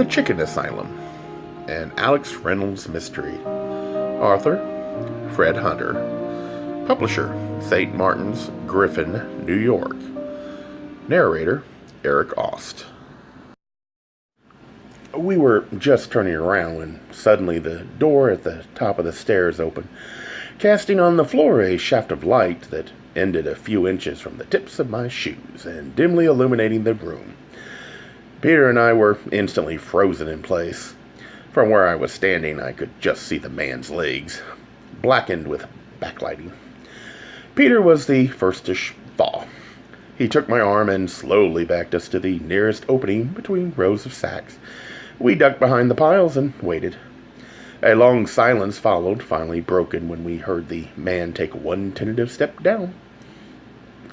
The Chicken Asylum, an Alex Reynolds mystery. Author, Fred Hunter. Publisher, St. Martin's, Griffin, New York. Narrator, Eric Aust. We were just turning around when suddenly the door at the top of the stairs opened, casting on the floor a shaft of light that ended a few inches from the tips of my shoes and dimly illuminating the room. Peter and I were instantly frozen in place. From where I was standing, I could just see the man's legs, blackened with backlighting. Peter was the first to thaw. He took my arm and slowly backed us to the nearest opening between rows of sacks. We ducked behind the piles and waited. A long silence followed, finally broken when we heard the man take one tentative step down.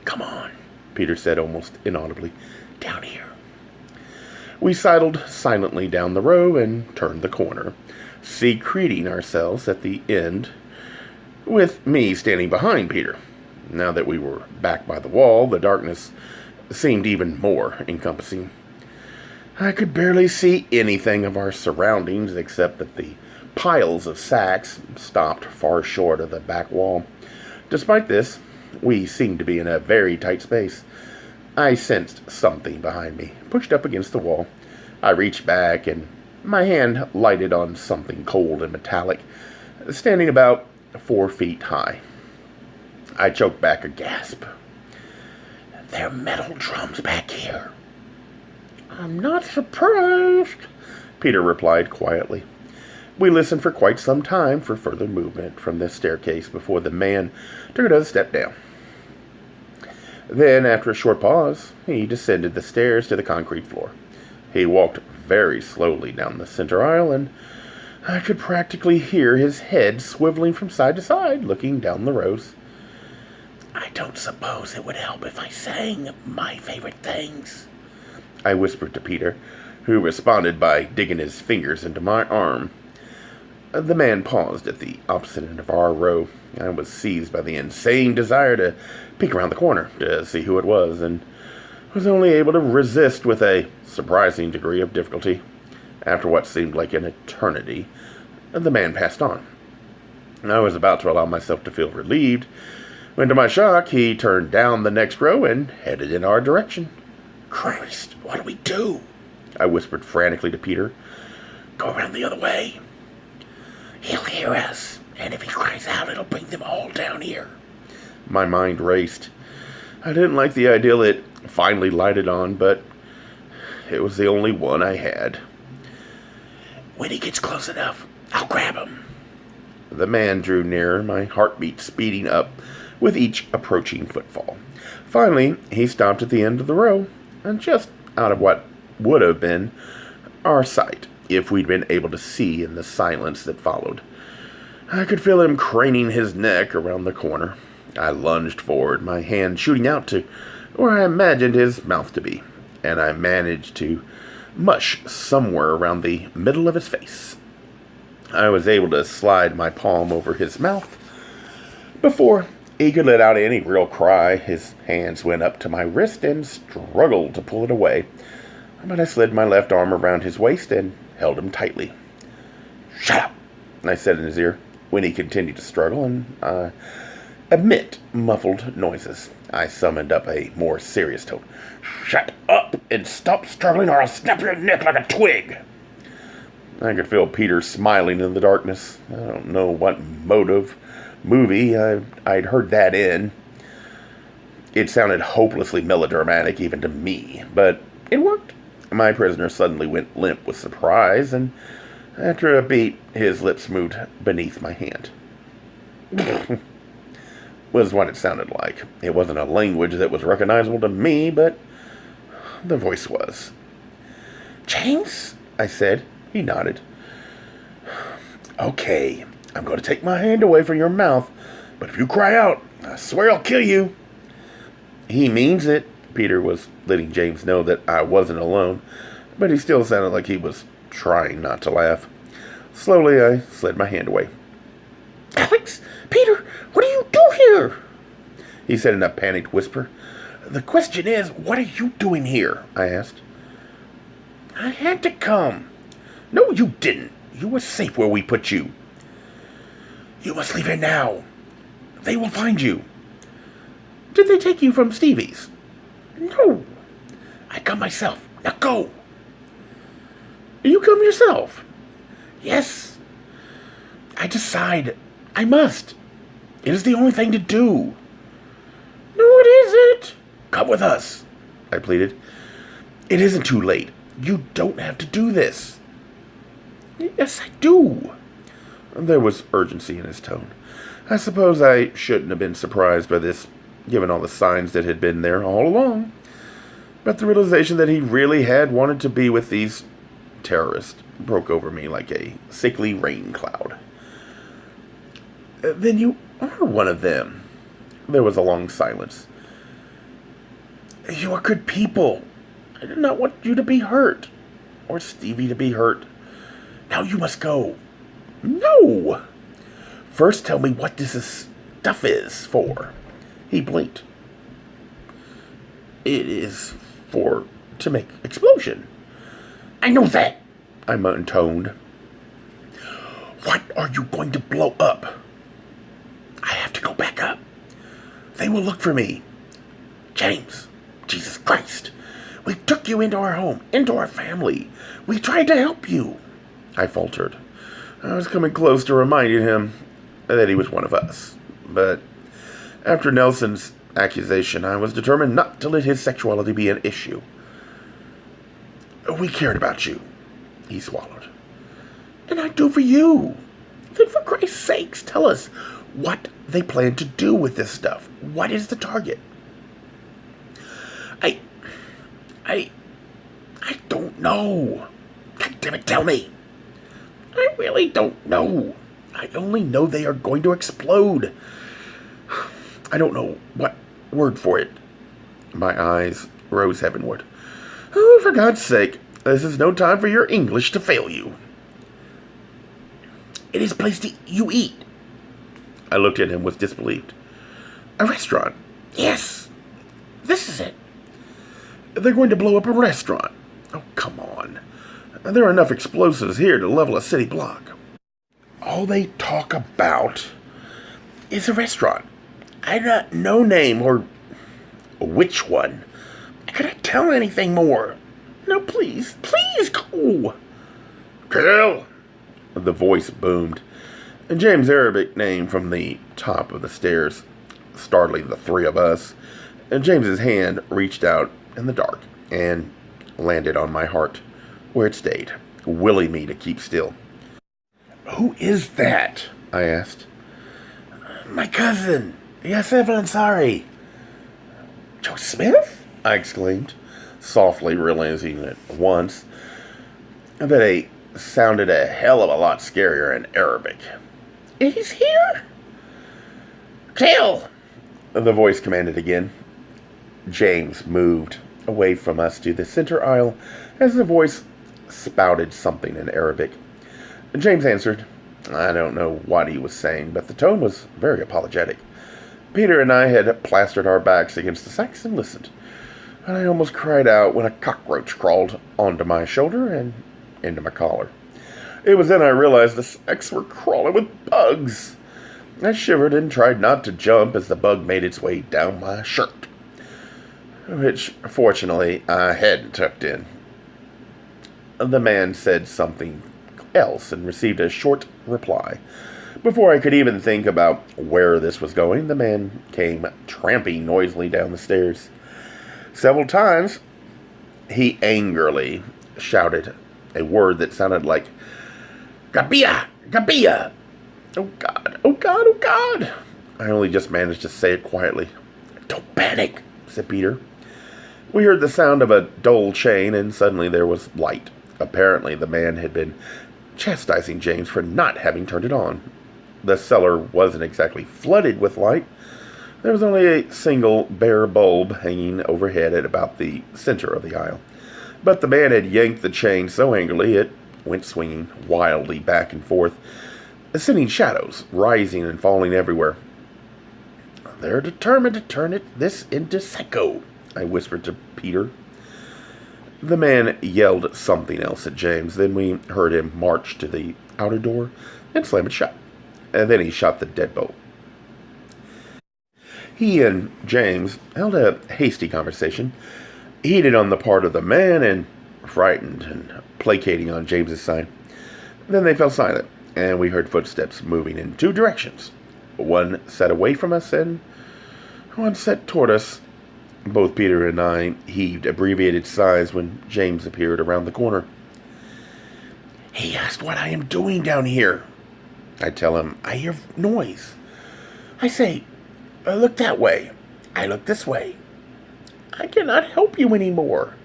"Come on," Peter said almost inaudibly. "Down here." We sidled silently down the row and turned the corner, secreting ourselves at the end, with me standing behind Peter. Now that we were back by the wall, the darkness seemed even more encompassing. I could barely see anything of our surroundings except that the piles of sacks stopped far short of the back wall. Despite this, we seemed to be in a very tight space. I sensed something behind me, pushed up against the wall. I reached back, and my hand lighted on something cold and metallic, standing about 4 feet high. I choked back a gasp. "They're metal drums back here." "I'm not surprised," Peter replied quietly. We listened for quite some time for further movement from the staircase before the man took another step down. Then, after a short pause, he descended the stairs to the concrete floor. He walked very slowly down the center aisle, and I could practically hear his head swiveling from side to side, looking down the rows. "I don't suppose it would help if I sang my favorite things," I whispered to Peter, who responded by digging his fingers into my arm. The man paused at the opposite end of our row. I was seized by the insane desire to peek around the corner to see who it was, and was only able to resist with a surprising degree of difficulty. After what seemed like an eternity, the man passed on. I was about to allow myself to feel relieved, when to my shock, he turned down the next row and headed in our direction. "Christ, what do we do?" I whispered frantically to Peter. "Go around the other way." "He'll hear us, and if he cries out, it'll bring them all down here." My mind raced. I didn't like the idea it finally lighted on, but it was the only one I had. "When he gets close enough, I'll grab him." The man drew nearer, my heartbeat speeding up with each approaching footfall. Finally, he stopped at the end of the row, and just out of what would have been our sight if we'd been able to see in the silence that followed. I could feel him craning his neck around the corner. I lunged forward, my hand shooting out to where I imagined his mouth to be, and I managed to mush somewhere around the middle of his face. I was able to slide my palm over his mouth. Before he could let out any real cry, his hands went up to my wrist and struggled to pull it away, but I slid my left arm around his waist and held him tightly. "Shut up," I said in his ear, when he continued to struggle and emit muffled noises. I summoned up a more serious tone. "Shut up and stop struggling, or I'll snap your neck like a twig." I could feel Peter smiling in the darkness. I don't know what movie I'd heard that in. It sounded hopelessly melodramatic even to me, but it worked. My prisoner suddenly went limp with surprise, and after a beat, his lips moved beneath my hand. Was what it sounded like. It wasn't a language that was recognizable to me, but the voice was. "James?" I said. He nodded. "Okay, I'm going to take my hand away from your mouth, but if you cry out, I swear I'll kill you." "He means it." Peter was letting James know that I wasn't alone, but he still sounded like he was trying not to laugh. Slowly, I slid my hand away. "Alex, Peter, what do you do here?" he said in a panicked whisper. "The question is, what are you doing here?" I asked. "I had to come," No, you didn't. You were safe where we put you. You must leave here now. They will find you. Did they take you from Stevie's? No. I come myself. Now go. You come yourself? Yes. I decide. I must. It is the only thing to do. No, it isn't. Come with us, I pleaded. It isn't too late. You don't have to do this. Yes, I do. There was urgency in his tone. I suppose I shouldn't have been surprised by this, given all the signs that had been there all along. But the realization that he really had wanted to be with these terrorists broke over me like a sickly rain cloud. Then you are one of them. There was a long silence. You are good people. I did not want you to be hurt, or Stevie to be hurt. Now you must go. No! First tell me what this stuff is for. He blinked. It is to make explosion. I know that, I intoned. What are you going to blow up? I have to go back up. They will look for me. James, Jesus Christ. We took you into our home, into our family. We tried to help you. I faltered. I was coming close to reminding him that he was one of us. But after Nelson's accusation, I was determined not to let his sexuality be an issue. We cared about you, he swallowed. And I do for you. Then for Christ's sakes, tell us what they plan to do with this stuff. What is the target? I don't know. God damn it, tell me. I really don't know. I only know they are going to explode. I don't know what word for it. My eyes rose heavenward. Oh, for God's sake, this is no time for your English to fail you. It is a place you eat. I looked at him with disbelief. A restaurant? Yes. This is it. They're going to blow up a restaurant. Oh, come on. There are enough explosives here to level a city block. All they talk about is a restaurant. I got no name or which one. I couldn't tell anything more. No, please go. Kill! The voice boomed. James' Arabic name from the top of the stairs, startling the three of us. James's hand reached out in the dark and landed on my heart, where it stayed, willing me to keep still. Who is that? I asked. My cousin, Yasef Ansari. Joe Smith? I exclaimed, softly realizing at once that it sounded a hell of a lot scarier in Arabic. He's here? Kill! The voice commanded again. James moved away from us to the center aisle as the voice spouted something in Arabic. James answered. I don't know what he was saying, but the tone was very apologetic. Peter and I had plastered our backs against the sacks and listened. I almost cried out when a cockroach crawled onto my shoulder and into my collar. It was then I realized the sacks were crawling with bugs. I shivered and tried not to jump as the bug made its way down my shirt, which, fortunately, I hadn't tucked in. The man said something else and received a short reply. Before I could even think about where this was going, the man came tramping noisily down the stairs. Several times, he angrily shouted a word that sounded like, Gabia! Gabia! Oh God, oh God, oh God! I only just managed to say it quietly. Don't panic, said Peter. We heard the sound of a dull chain, and suddenly there was light. Apparently, the man had been chastising James for not having turned it on. The cellar wasn't exactly flooded with light. There was only a single bare bulb hanging overhead at about the center of the aisle. But the man had yanked the chain so angrily it went swinging wildly back and forth, sending shadows rising and falling everywhere. They're determined to turn this into psycho, I whispered to Peter. The man yelled something else at James. Then we heard him march to the outer door and slam it shut. And then he shot the deadbolt. He and James held a hasty conversation, heated on the part of the man and frightened and placating on James's side. Then they fell silent, and we heard footsteps moving in two directions. One set away from us and one set toward us. Both Peter and I heaved abbreviated sighs when James appeared around the corner. He asked what I am doing down here. I tell him, I hear noise. I say, look that way. I look this way. I cannot help you anymore.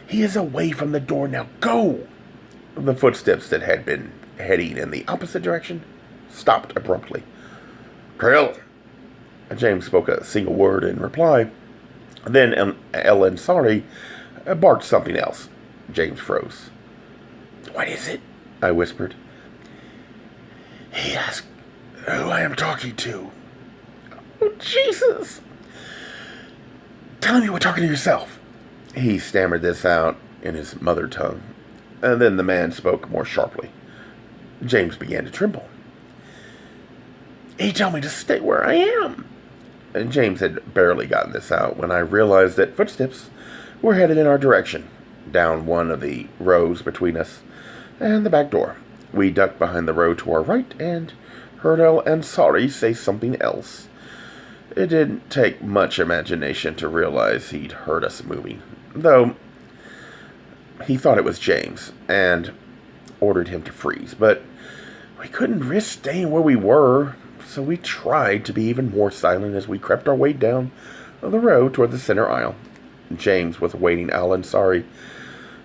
He is away from the door now. Go! The footsteps that had been heading in the opposite direction stopped abruptly. Krill! James spoke a single word in reply. Then Ellen, sorry, barked something else. James froze. What is it? I whispered. He asked who I am talking to. Oh, Jesus! Tell him you were talking to yourself. He stammered this out in his mother tongue. And then the man spoke more sharply. James began to tremble. He told me to stay where I am. And James had barely gotten this out when I realized that footsteps were headed in our direction, down one of the rows between us and the back door. We ducked behind the row to our right and heard El Ansari say something else. It didn't take much imagination to realize he'd heard us moving, though he thought it was James and ordered him to freeze, but we couldn't risk staying where we were, so we tried to be even more silent as we crept our way down the road toward the center aisle. James was awaiting Al Ansari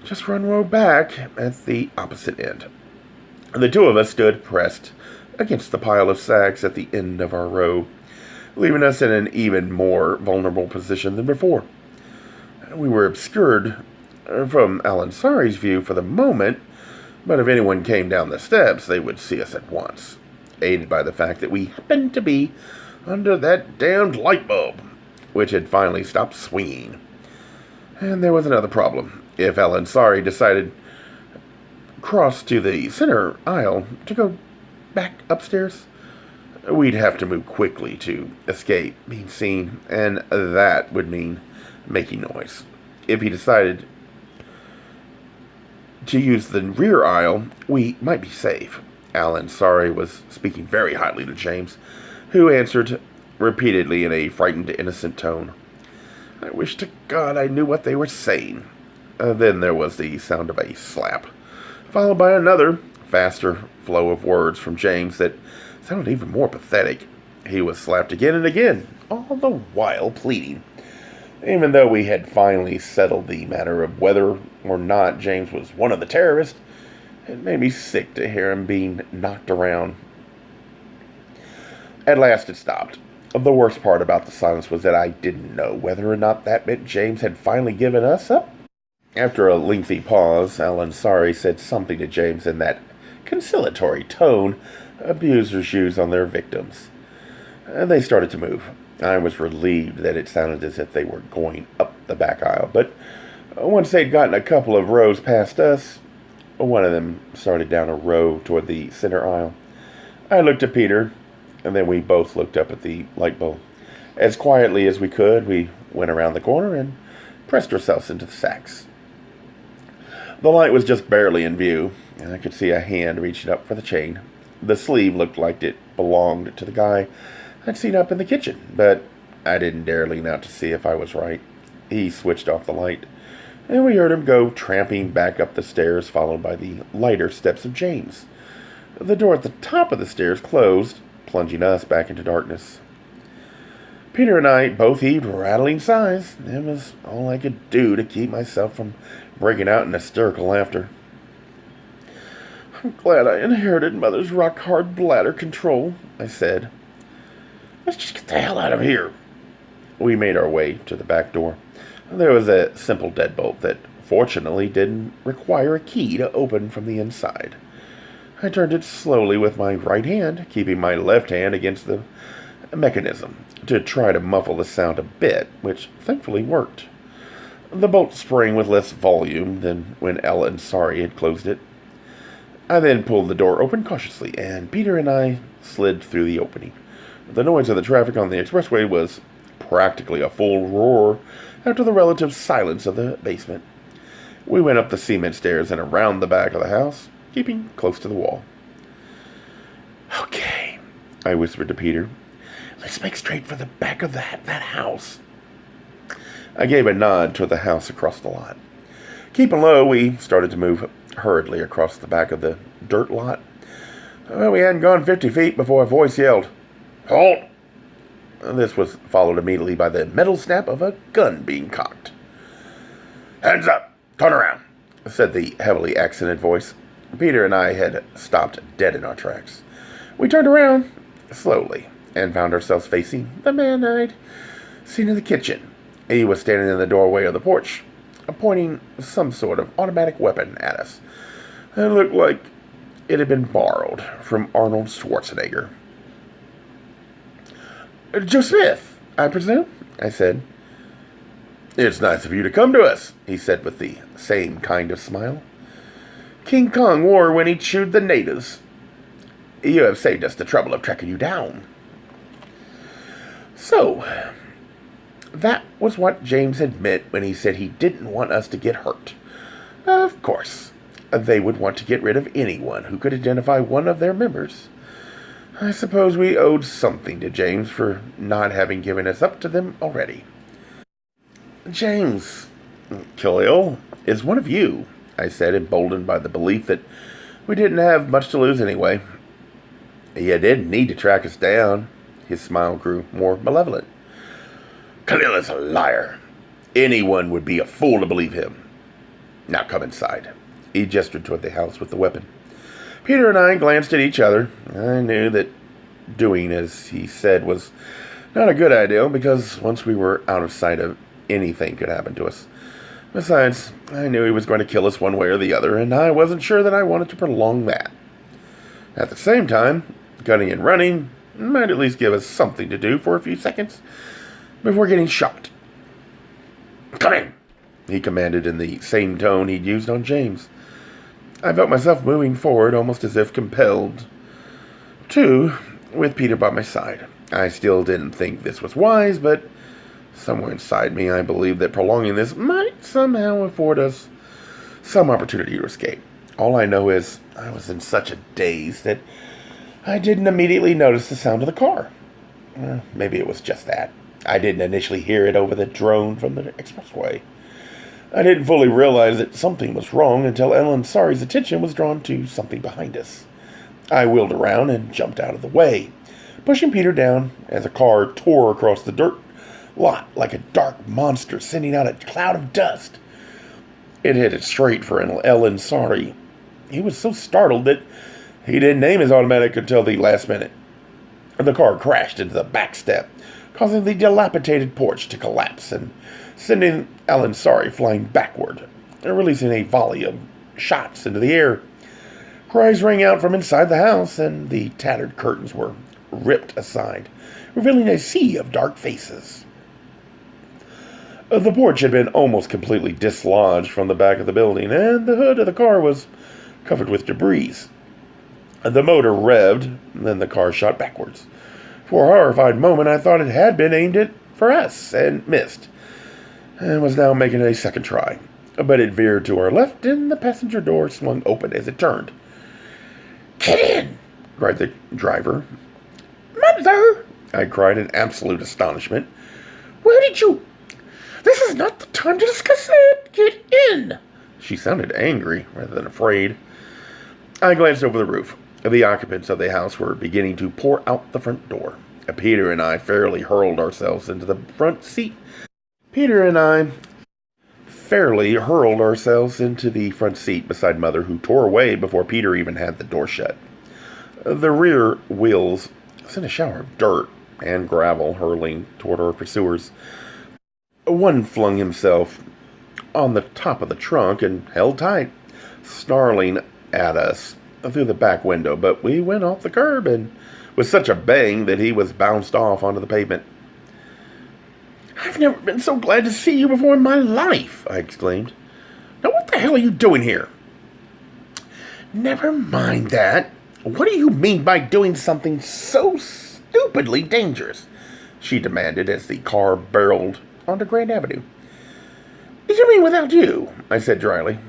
just one row back at the opposite end. The two of us stood pressed against the pile of sacks at the end of our row, leaving us in an even more vulnerable position than before. We were obscured from Al Ansari's view for the moment, but if anyone came down the steps, they would see us at once, aided by the fact that we happened to be under that damned light bulb, which had finally stopped swinging. And there was another problem. If Al Ansari decided to cross to the center aisle to go back upstairs, we'd have to move quickly to escape being seen, and that would mean making noise. If he decided to use the rear aisle, we might be safe. Al Ansari was speaking very highly to James, who answered repeatedly in a frightened, innocent tone. I wish to God I knew what they were saying. Then there was the sound of a slap, followed by another, faster flow of words from James that sounded even more pathetic. He was slapped again and again, all the while pleading. Even though we had finally settled the matter of whether or not James was one of the terrorists, it made me sick to hear him being knocked around. At last it stopped. The worst part about the silence was that I didn't know whether or not that meant James had finally given us up. After a lengthy pause, Al Ansari said something to James in that conciliatory tone abusers use on their victims. They started to move. I was relieved that it sounded as if they were going up the back aisle, but once they'd gotten a couple of rows past us, one of them started down a row toward the center aisle. I looked at Peter, and then we both looked up at the light bulb. As quietly as we could, we went around the corner and pressed ourselves into the sacks. The light was just barely in view, and I could see a hand reaching up for the chain. The sleeve looked like it belonged to the guy I'd seen up in the kitchen, but I didn't dare lean out to see if I was right. He switched off the light, and we heard him go tramping back up the stairs, followed by the lighter steps of James. The door at the top of the stairs closed, plunging us back into darkness. Peter and I both heaved rattling sighs. It was all I could do to keep myself from breaking out in hysterical laughter. I'm glad I inherited Mother's rock-hard bladder control, I said. Let's just get the hell out of here. We made our way to the back door. There was a simple deadbolt that fortunately didn't require a key to open from the inside. I turned it slowly with my right hand, keeping my left hand against the mechanism to try to muffle the sound a bit, which thankfully worked. the bolt sprang with less volume than when Ella and Sorry had closed it. I then pulled the door open cautiously, and Peter and I slid through the opening. The noise of the traffic on the expressway was practically a full roar after the relative silence of the basement. We went up the cement stairs and around the back of the house, keeping close to the wall. "Okay," I whispered to Peter. "Let's make straight for the back of that house." I gave a nod toward the house across the lot. Keeping low, we started to move hurriedly across the back of the dirt lot. Well, we hadn't gone 50 feet before a voice yelled, "Halt!" This was followed immediately by the metal snap of a gun being cocked. "Hands up! Turn around!" said the heavily accented voice. Peter and I had stopped dead in our tracks. We turned around slowly and found ourselves facing the man I'd seen in the kitchen. He was standing in the doorway of the porch, pointing some sort of automatic weapon at us. It looked like it had been borrowed from Arnold Schwarzenegger. "Joe Smith, I presume?" I said. "It's nice of you to come to us," he said with the same kind of smile. "King Kong wore when he chewed the natives. You have saved us the trouble of tracking you down." So, that was what James had meant when he said he didn't want us to get hurt. Of course, they would want to get rid of anyone who could identify one of their members. I suppose we owed something to James for not having given us up to them already. "James Khalil is one of you," I said, emboldened by the belief that we didn't have much to lose anyway. "You didn't need to track us down." His smile grew more malevolent. "Khalil is a liar. Anyone would be a fool to believe him. Now come inside." He gestured toward the house with the weapon. Peter and I glanced at each other. I knew that doing as he said was not a good idea, because once we were out of sight of anything could happen to us. Besides, I knew he was going to kill us one way or the other, and I wasn't sure that I wanted to prolong that. At the same time, cutting and running might at least give us something to do for a few seconds before getting shot. "Come in," he commanded in the same tone he'd used on James. I felt myself moving forward, almost as if compelled to, with Peter by my side. I still didn't think this was wise, but somewhere inside me I believed that prolonging this might somehow afford us some opportunity to escape. All I know is I was in such a daze that I didn't immediately notice the sound of the car. Maybe it was just that. I didn't initially hear it over the drone from the expressway. I didn't fully realize that something was wrong until Ellen Sorry's attention was drawn to something behind us. I wheeled around and jumped out of the way, pushing Peter down as a car tore across the dirt lot like a dark monster sending out a cloud of dust. It headed straight for Ellen Sorry. He was so startled that he didn't aim his automatic until the last minute. The car crashed into the back step, causing the dilapidated porch to collapse and sending Ellen Sorry flying backward, releasing a volley of shots into the air. Cries rang out from inside the house, and the tattered curtains were ripped aside, revealing a sea of dark faces. The porch had been almost completely dislodged from the back of the building, and the hood of the car was covered with debris. The motor revved, then the car shot backwards. For a horrified moment, I thought it had been aimed for us and missed, and was now making a second try. But it veered to our left, and the passenger door swung open as it turned. "Get in!" cried the driver. "Mother!" I cried in absolute astonishment. "Where did you... This is not the time to discuss it. Get in!" She sounded angry rather than afraid. I glanced over the roof. The occupants of the house were beginning to pour out the front door. Peter and I fairly hurled ourselves into the front seat. Beside Mother, who tore away before Peter even had the door shut. The rear wheels sent a shower of dirt and gravel hurling toward our pursuers. One flung himself on the top of the trunk and held tight, snarling at us through the back window, but we went off the curb and with such a bang that he was bounced off onto the pavement. I've never been so glad to see you before in my life, I exclaimed. Now what the hell are you doing here? Never mind that. What do you mean by doing something so stupidly dangerous? She demanded as the car barreled onto Grand Avenue. You mean without you? I said dryly.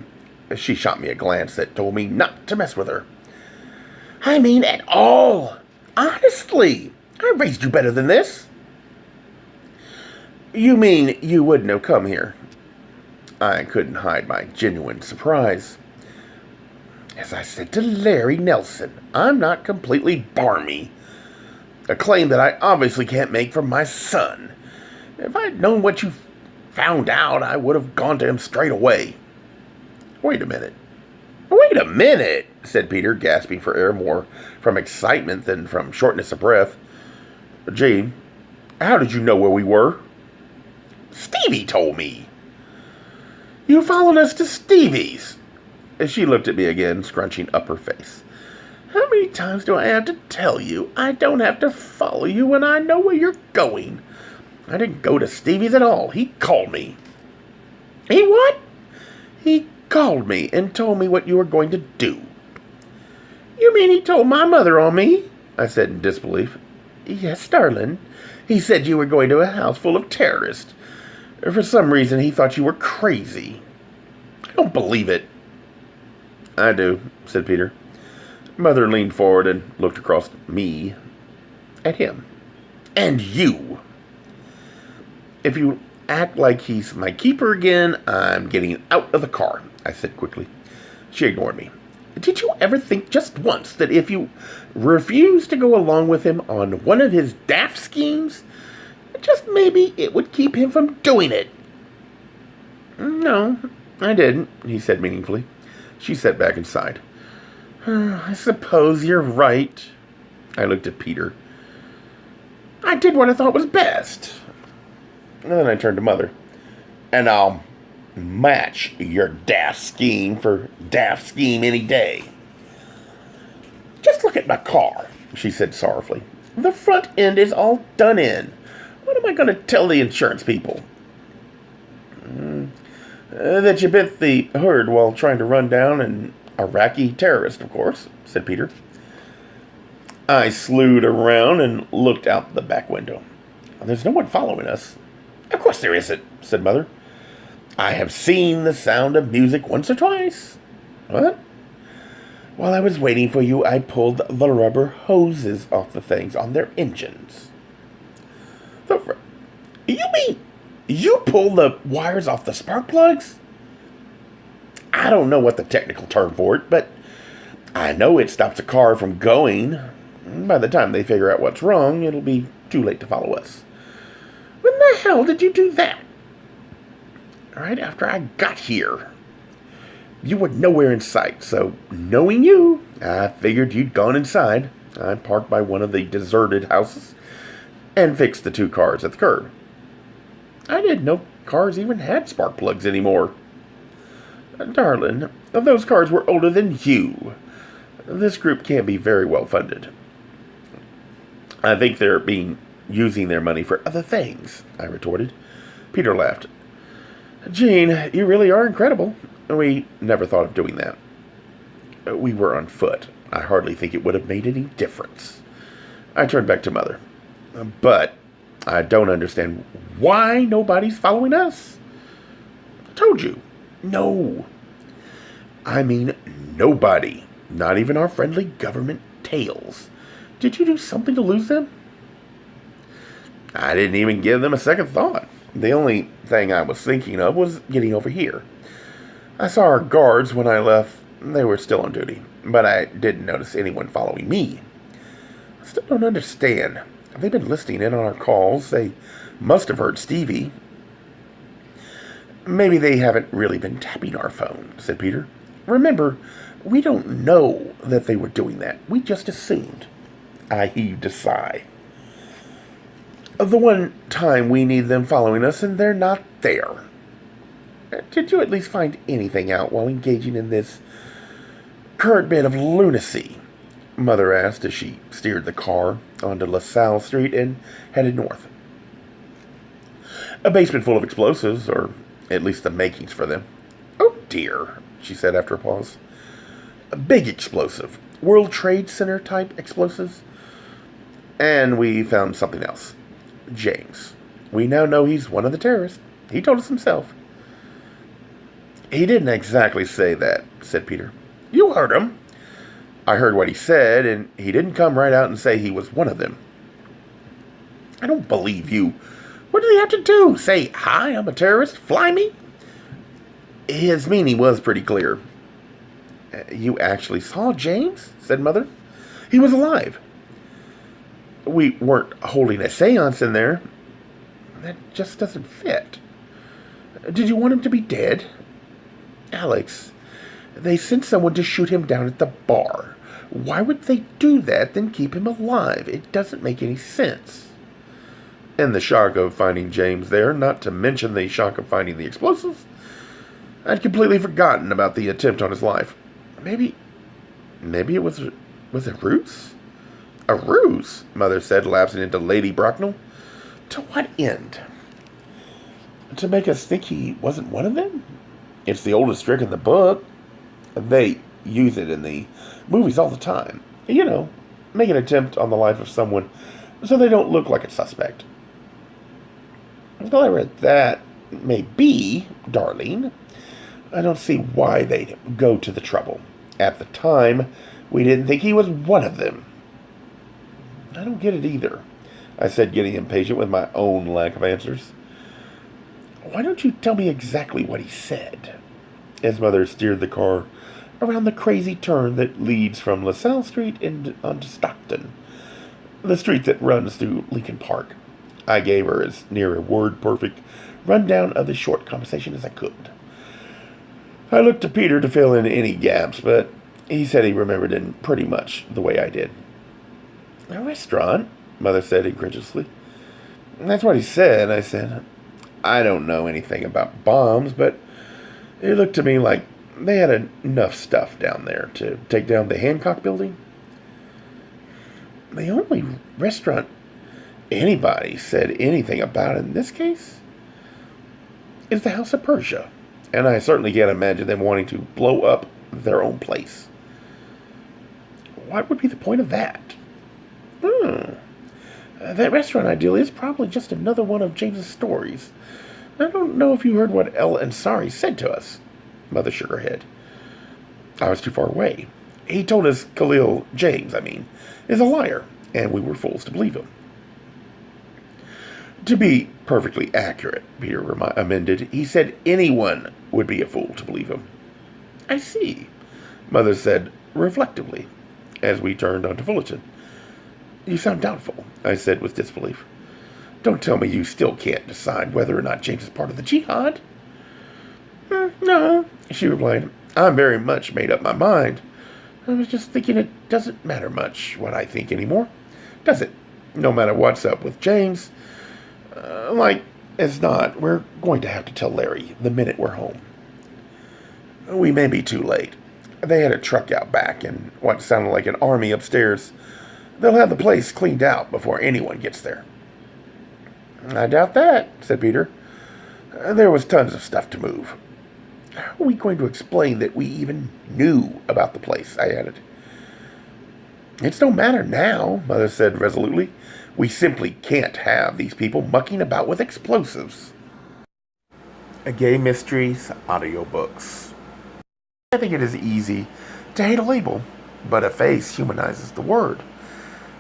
She shot me a glance that told me not to mess with her. I mean at all. Honestly, I raised you better than this. You mean you wouldn't have come here? I couldn't hide my genuine surprise. As I said to Larry Nelson, I'm not completely barmy. A claim that I obviously can't make for my son. If I'd known what you found out, I would have gone to him straight away. Wait a minute, said Peter, gasping for air more from excitement than from shortness of breath. Jane, how did you know where we were? Stevie told me. You followed us to Stevie's. As she looked at me again, scrunching up her face. How many times do I have to tell you I don't have to follow you when I know where you're going? I didn't go to Stevie's at all. He called me. He what? He called me and told me what you were going to do. You mean he told my mother on me? I said in disbelief. Yes, darling. He said you were going to a house full of terrorists. For some reason, he thought you were crazy. I don't believe it. I do, said Peter. Mother leaned forward and looked across me at him. And you. If you act like he's my keeper again, I'm getting out of the car, I said quickly. She ignored me. Did you ever think just once that if you refused to go along with him on one of his daft schemes, just maybe it would keep him from doing it? No, I didn't, he said meaningfully. She sat back and sighed. I suppose you're right. I looked at Peter. I did what I thought was best. And then I turned to Mother. And I'll match your daft scheme for daft scheme any day. Just look at my car, she said sorrowfully. The front end is all done in. What am I going to tell the insurance people? That you bent the herd while trying to run down an Iraqi terrorist, of course, said Peter. I slewed around and looked out the back window. There's no one following us. Of course there isn't, said Mother. I have seen the Sound of Music once or twice. What? While I was waiting for you, I pulled the rubber hoses off the things on their engines. You mean you pulled the wires off the spark plugs? I don't know what the technical term for it, but I know it stops a car from going. By the time they figure out what's wrong, it'll be too late to follow us. When the hell did you do that? Right after I got here. You were nowhere in sight, so knowing you, I figured you'd gone inside. I parked by one of the deserted houses and fixed the two cars at the curb. I didn't know cars even had spark plugs anymore. Darling, those cars were older than you. This group can't be very well funded. I think they're using their money for other things, I retorted. Peter laughed. Gene, you really are incredible. We never thought of doing that. We were on foot. I hardly think it would have made any difference. I turned back to Mother. But I don't understand why nobody's following us. I told you. No. I mean nobody. Not even our friendly government tails. Did you do something to lose them? I didn't even give them a second thought. The only thing I was thinking of was getting over here. I saw our guards when I left. They were still on duty, but I didn't notice anyone following me. I still don't understand. They've been listening in on our calls. They must have heard Stevie. Maybe they haven't really been tapping our phone, said Peter. Remember, we don't know that they were doing that. We just assumed. I heaved a sigh. The one time we need them following us and they're not there. Did you at least find anything out while engaging in this current bit of lunacy? Mother asked as she steered the car onto LaSalle Street and headed north. A basement full of explosives, or at least the makings for them. Oh dear, she said after a pause. A big explosive. World Trade Center type explosives. And we found something else. James. We now know he's one of the terrorists. He told us himself. He didn't exactly say that, said Peter. You heard him. I heard what he said, and he didn't come right out and say he was one of them. I don't believe you. What did he have to do? Say, hi, I'm a terrorist? Fly me? His meaning was pretty clear. You actually saw James? Said Mother. He was alive. We weren't holding a seance in there. That just doesn't fit. Did you want him to be dead? Alex, they sent someone to shoot him down at the bar. Why would they do that, then keep him alive? It doesn't make any sense. And the shock of finding James there, not to mention the shock of finding the explosives. I'd completely forgotten about the attempt on his life. Maybe it was a ruse? A ruse, Mother said, lapsing into Lady Bracknell. To what end? To make us think he wasn't one of them? It's the oldest trick in the book. They use it in the movies all the time. You know, make an attempt on the life of someone so they don't look like a suspect. However, that may be, darling, I don't see why they'd go to the trouble. At the time, we didn't think he was one of them. I don't get it either, I said, getting impatient with my own lack of answers. Why don't you tell me exactly what he said? As Mother steered the car around the crazy turn that leads from LaSalle Street onto Stockton, the street that runs through Lincoln Park. I gave her as near a word-perfect rundown of the short conversation as I could. I looked to Peter to fill in any gaps, but he said he remembered in pretty much the way I did. A restaurant, Mother said incredulously. That's what he said, I said. I don't know anything about bombs, but it looked to me like they had enough stuff down there to take down the Hancock building. The only restaurant anybody said anything about in this case is the House of Persia, and I certainly can't imagine them wanting to blow up their own place. What would be the point of that? That restaurant ideal is probably just another one of James's stories. I don't know if you heard what El Ansari said to us. Mother shook her head. I was too far away. He told us Khalil James, is a liar, and we were fools to believe him. To be perfectly accurate, Peter amended, he said anyone would be a fool to believe him. I see, Mother said reflectively, as we turned onto Fullerton. You sound doubtful, I said with disbelief. Don't tell me you still can't decide whether or not James is part of the jihad. No, she replied. I'm very much made up my mind. I was just thinking it doesn't matter much what I think anymore, does it? No matter what's up with James. Like as not, we're going to have to tell Larry the minute we're home. We may be too late. They had a truck out back and what sounded like an army upstairs. They'll have the place cleaned out before anyone gets there. I doubt that, said Peter. There was tons of stuff to move. How are we going to explain that we even knew about the place? I added. It's no matter now, Mother said resolutely. We simply can't have these people mucking about with explosives. Gay Mysteries audiobooks. I think it is easy to hate a label, but a face humanizes the word.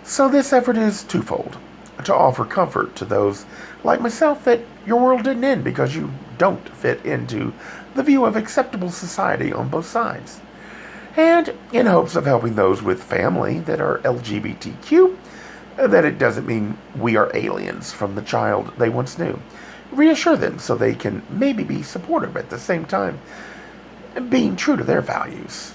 So this effort is twofold. To offer comfort to those like myself that your world didn't end because you don't fit into the view of acceptable society on both sides. And in hopes of helping those with family that are LGBTQ, that it doesn't mean we are aliens from the child they once knew. Reassure them so they can maybe be supportive at the same time, being true to their values.